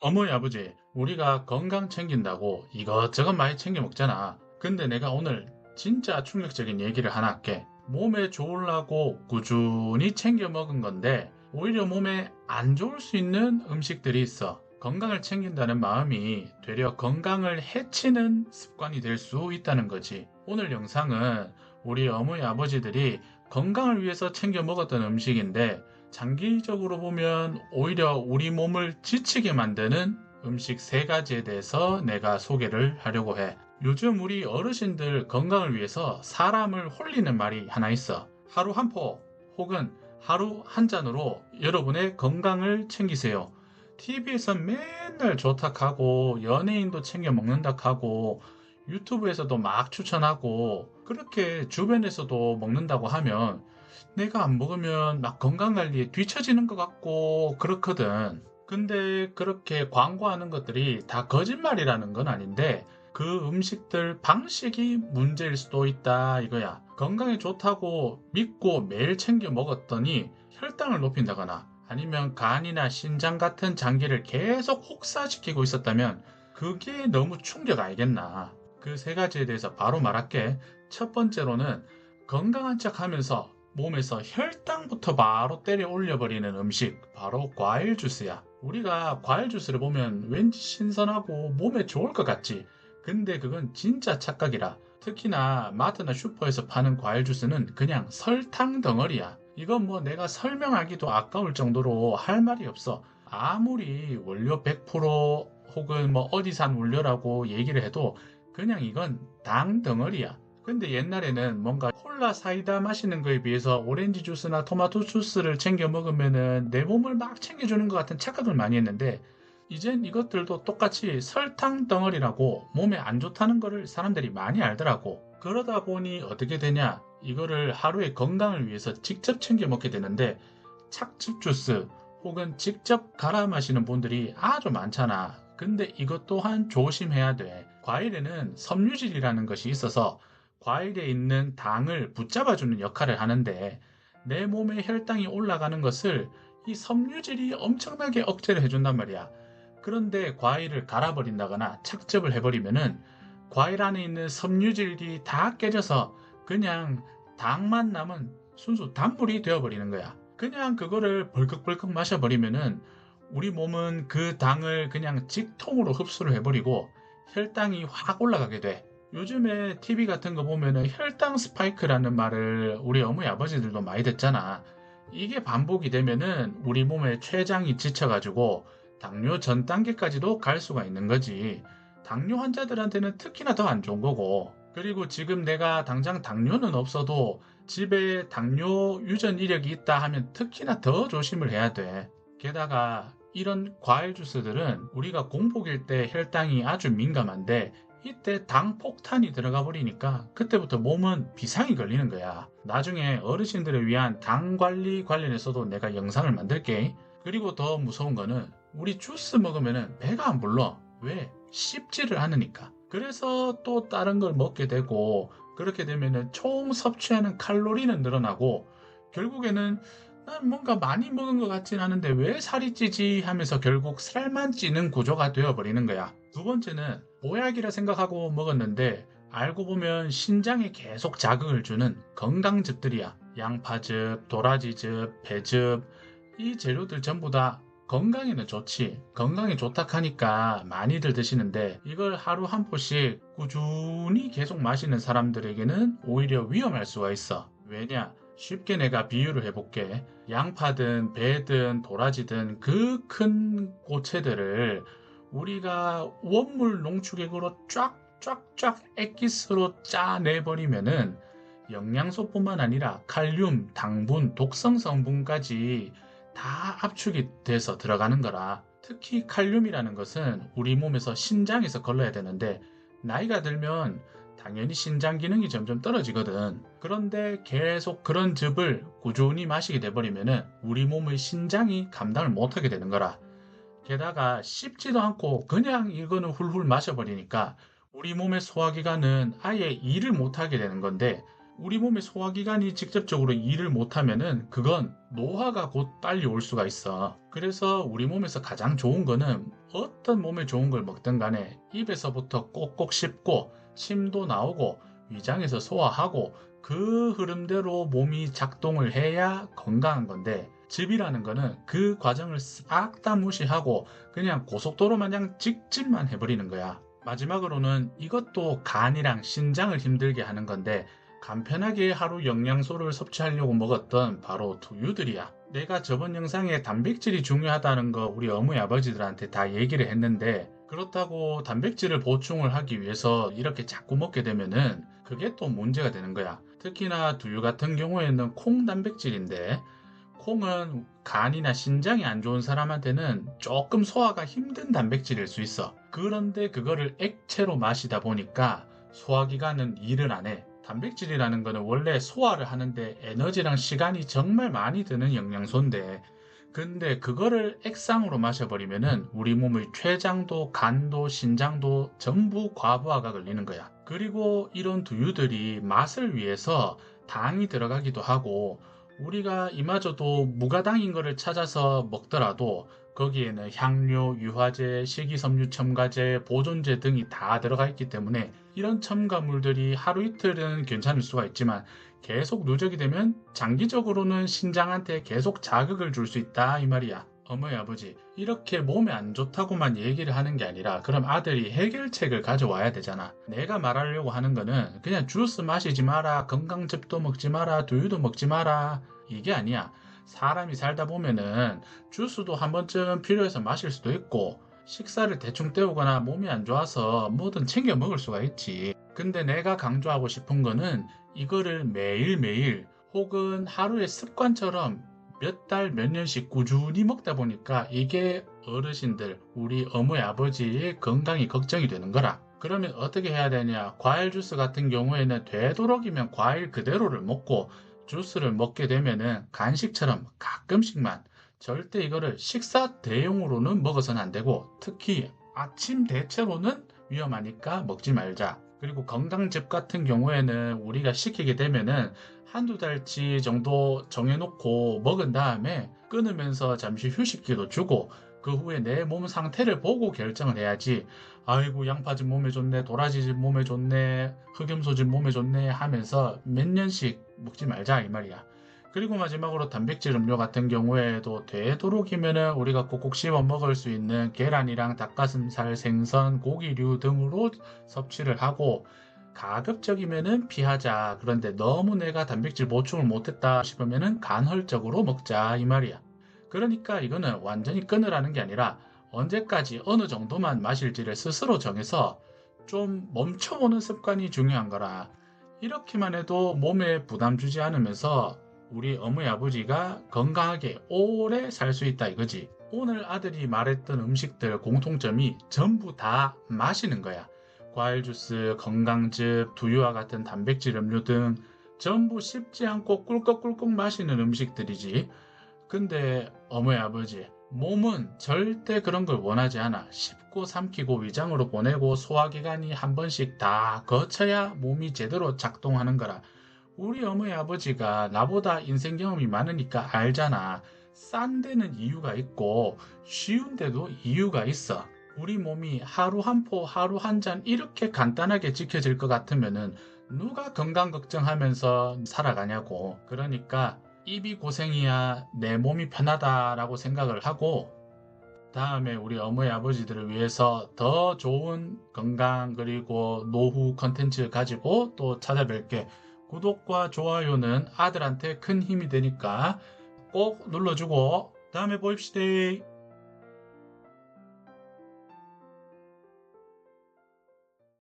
어머니 아버지, 우리가 건강 챙긴다고 이것저것 많이 챙겨 먹잖아. 근데 내가 오늘 진짜 충격적인 얘기를 하나 할게. 몸에 좋으려고 꾸준히 챙겨 먹은 건데 오히려 몸에 안 좋을 수 있는 음식들이 있어. 건강을 챙긴다는 마음이 되려 건강을 해치는 습관이 될 수 있다는 거지. 오늘 영상은 우리 어머니 아버지들이 건강을 위해서 챙겨 먹었던 음식인데 장기적으로 보면 오히려 우리 몸을 지치게 만드는 음식 세 가지에 대해서 내가 소개를 하려고 해. 요즘 우리 어르신들 건강을 위해서 사람을 홀리는 말이 하나 있어. 하루 한 포 혹은 하루 한 잔으로 여러분의 건강을 챙기세요. TV에서 맨날 좋다하고 연예인도 챙겨 먹는다 하고 유튜브에서도 막 추천하고 그렇게 주변에서도 먹는다고 하면 내가 안 먹으면 막 건강관리에 뒤처지는 것 같고 그렇거든. 근데 그렇게 광고하는 것들이 다 거짓말이라는 건 아닌데 그 음식들 방식이 문제일 수도 있다 이거야. 건강에 좋다고 믿고 매일 챙겨 먹었더니 혈당을 높인다거나 아니면 간이나 신장 같은 장기를 계속 혹사시키고 있었다면 그게 너무 충격 아니겠나. 그 세 가지에 대해서 바로 말할게. 첫 번째로는 건강한 척 하면서 몸에서 혈당부터 바로 때려 올려버리는 음식, 바로 과일 주스야. 우리가 과일 주스를 보면 왠지 신선하고 몸에 좋을 것 같지. 근데 그건 진짜 착각이라. 특히나 마트나 슈퍼에서 파는 과일 주스는 그냥 설탕 덩어리야. 이건 뭐 내가 설명하기도 아까울 정도로 할 말이 없어. 아무리 원료 100% 혹은 뭐 어디산 원료라고 얘기를 해도 그냥 이건 당 덩어리야. 근데 옛날에는 뭔가 콜라 사이다 마시는 거에 비해서 오렌지 주스나 토마토 주스를 챙겨 먹으면은 내 몸을 막 챙겨주는 것 같은 착각을 많이 했는데 이젠 이것들도 똑같이 설탕 덩어리라고 몸에 안 좋다는 거를 사람들이 많이 알더라고. 그러다 보니 어떻게 되냐? 이거를 하루의 건강을 위해서 직접 챙겨 먹게 되는데 착즙 주스 혹은 직접 갈아 마시는 분들이 아주 많잖아. 근데 이것 또한 조심해야 돼. 과일에는 섬유질이라는 것이 있어서 과일에 있는 당을 붙잡아주는 역할을 하는데 내 몸의 혈당이 올라가는 것을 이 섬유질이 엄청나게 억제를 해준단 말이야. 그런데 과일을 갈아버린다거나 착즙을 해버리면은 과일 안에 있는 섬유질이 다 깨져서 그냥 당만 남은 순수 단물이 되어버리는 거야. 그냥 그거를 벌컥벌컥 마셔버리면은 우리 몸은 그 당을 그냥 직통으로 흡수를 해버리고 혈당이 확 올라가게 돼. 요즘에 TV 같은 거 보면은 혈당 스파이크라는 말을 우리 어머니 아버지들도 많이 듣잖아. 이게 반복이 되면은 우리 몸의 췌장이 지쳐가지고 당뇨 전 단계까지도 갈 수가 있는 거지. 당뇨 환자들한테는 특히나 더 안 좋은 거고. 그리고 지금 내가 당장 당뇨는 없어도 집에 당뇨 유전 이력이 있다 하면 특히나 더 조심을 해야 돼. 게다가 이런 과일 주스들은 우리가 공복일 때 혈당이 아주 민감한데 이때 당 폭탄이 들어가 버리니까 그때부터 몸은 비상이 걸리는 거야. 나중에 어르신들을 위한 당 관리 관련해서도 내가 영상을 만들게. 그리고 더 무서운 거는 우리 주스 먹으면 배가 안 불러. 왜? 씹지를 않으니까. 그래서 또 다른 걸 먹게 되고 그렇게 되면은 총 섭취하는 칼로리는 늘어나고 결국에는 난 뭔가 많이 먹은 것 같진 않은데 왜 살이 찌지 하면서 결국 살만 찌는 구조가 되어버리는 거야. 두 번째는 보약이라 생각하고 먹었는데 알고 보면 신장에 계속 자극을 주는 건강즙들이야. 양파즙, 도라지즙, 배즙 이 재료들 전부 다 건강에는 좋지. 건강에 좋다 하니까 많이들 드시는데 이걸 하루 한 포씩 꾸준히 계속 마시는 사람들에게는 오히려 위험할 수가 있어. 왜냐? 쉽게 내가 비유를 해볼게. 양파든 배든 도라지든 그 큰 고체들을 우리가 원물 농축액으로 쫙쫙쫙 액기스로 짜내버리면은 영양소뿐만 아니라 칼륨, 당분, 독성 성분까지 다 압축이 돼서 들어가는 거라. 특히 칼륨이라는 것은 우리 몸에서 신장에서 걸러야 되는데 나이가 들면 당연히 신장 기능이 점점 떨어지거든. 그런데 계속 그런 즙을 꾸준히 마시게 돼버리면은 우리 몸의 신장이 감당을 못하게 되는 거라. 게다가 씹지도 않고 그냥 이거는 훌훌 마셔버리니까 우리 몸의 소화기관은 아예 일을 못하게 되는 건데 우리 몸의 소화기관이 직접적으로 일을 못하면은 그건 노화가 곧 빨리 올 수가 있어. 그래서 우리 몸에서 가장 좋은 거는 어떤 몸에 좋은 걸 먹든 간에 입에서부터 꼭꼭 씹고 침도 나오고 위장에서 소화하고 그 흐름대로 몸이 작동을 해야 건강한 건데, 즙이라는 거는 그 과정을 싹 다 무시하고 그냥 고속도로 마냥 직진만 해버리는 거야. 마지막으로는 이것도 간이랑 신장을 힘들게 하는 건데, 간편하게 하루 영양소를 섭취하려고 먹었던 바로 두유들이야. 내가 저번 영상에 단백질이 중요하다는 거 우리 어머니 아버지들한테 다 얘기를 했는데, 그렇다고 단백질을 보충을 하기 위해서 이렇게 자꾸 먹게 되면은 그게 또 문제가 되는 거야. 특히나 두유 같은 경우에는 콩 단백질인데, 콩은 간이나 신장이 안 좋은 사람한테는 조금 소화가 힘든 단백질일 수 있어. 그런데 그거를 액체로 마시다 보니까 소화기관은 일을 안 해. 단백질이라는 거는 원래 소화를 하는데 에너지랑 시간이 정말 많이 드는 영양소인데, 근데 그거를 액상으로 마셔버리면은 우리 몸의 췌장도 간도 신장도 전부 과부하가 걸리는 거야. 그리고 이런 두유들이 맛을 위해서 당이 들어가기도 하고, 우리가 이마저도 무가당인 거를 찾아서 먹더라도 거기에는 향료, 유화제, 식이섬유 첨가제, 보존제 등이 다 들어가 있기 때문에 이런 첨가물들이 하루 이틀은 괜찮을 수가 있지만 계속 누적이 되면 장기적으로는 신장한테 계속 자극을 줄 수 있다 이 말이야. 어머니 아버지, 이렇게 몸에 안 좋다고만 얘기를 하는 게 아니라 그럼 아들이 해결책을 가져와야 되잖아. 내가 말하려고 하는 거는 그냥 주스 마시지 마라, 건강즙도 먹지 마라, 두유도 먹지 마라, 이게 아니야. 사람이 살다 보면은 주스도 한 번쯤 필요해서 마실 수도 있고, 식사를 대충 때우거나 몸이 안 좋아서 뭐든 챙겨 먹을 수가 있지. 근데 내가 강조하고 싶은 거는 이거를 매일매일 혹은 하루의 습관처럼 몇 달, 몇 년씩 꾸준히 먹다 보니까 이게 어르신들, 우리 어머니 아버지의 건강이 걱정이 되는 거라. 그러면 어떻게 해야 되냐? 과일 주스 같은 경우에는 되도록이면 과일 그대로를 먹고, 주스를 먹게 되면은 간식처럼 가끔씩만, 절대 이거를 식사 대용으로는 먹어서는 안 되고, 특히 아침 대체로는 위험하니까 먹지 말자. 그리고 건강즙 같은 경우에는 우리가 시키게 되면은 한두 달치 정도 정해놓고 먹은 다음에 끊으면서 잠시 휴식기도 주고 그 후에 내 몸 상태를 보고 결정을 해야지, 아이고 양파즙 몸에 좋네, 도라지즙 몸에 좋네, 흑염소즙 몸에 좋네 하면서 몇 년씩 먹지 말자 이 말이야. 그리고 마지막으로 단백질 음료 같은 경우에도 되도록이면은 우리가 꼭꼭 씹어 먹을 수 있는 계란이랑 닭가슴살, 생선, 고기류 등으로 섭취를 하고, 가급적이면은 피하자. 그런데 너무 내가 단백질 보충을 못했다 싶으면은 간헐적으로 먹자 이 말이야. 그러니까 이거는 완전히 끊으라는 게 아니라 언제까지 어느 정도만 마실지를 스스로 정해서 좀 멈춰보는 습관이 중요한 거라. 이렇게만 해도 몸에 부담 주지 않으면서 우리 어머니 아버지가 건강하게 오래 살 수 있다 이거지. 오늘 아들이 말했던 음식들 공통점이 전부 다 마시는 거야. 과일 주스, 건강즙, 두유와 같은 단백질 음료 등 전부 씹지 않고 꿀꺽꿀꺽 마시는 음식들이지. 근데 어머니 아버지, 몸은 절대 그런 걸 원하지 않아. 씹고 삼키고 위장으로 보내고 소화기관이 한 번씩 다 거쳐야 몸이 제대로 작동하는 거라. 우리 어머니 아버지가 나보다 인생 경험이 많으니까 알잖아. 싼 데는 이유가 있고 쉬운 데도 이유가 있어. 우리 몸이 하루 한 포, 하루 한 잔 이렇게 간단하게 지켜질 것 같으면은 누가 건강 걱정하면서 살아가냐고. 그러니까 입이 고생이야 내 몸이 편하다라고 생각을 하고, 다음에 우리 어머니 아버지들을 위해서 더 좋은 건강 그리고 노후 컨텐츠 가지고 또 찾아뵐게. 구독과 좋아요는 아들한테 큰 힘이 되니까 꼭 눌러주고 다음에 봅시다.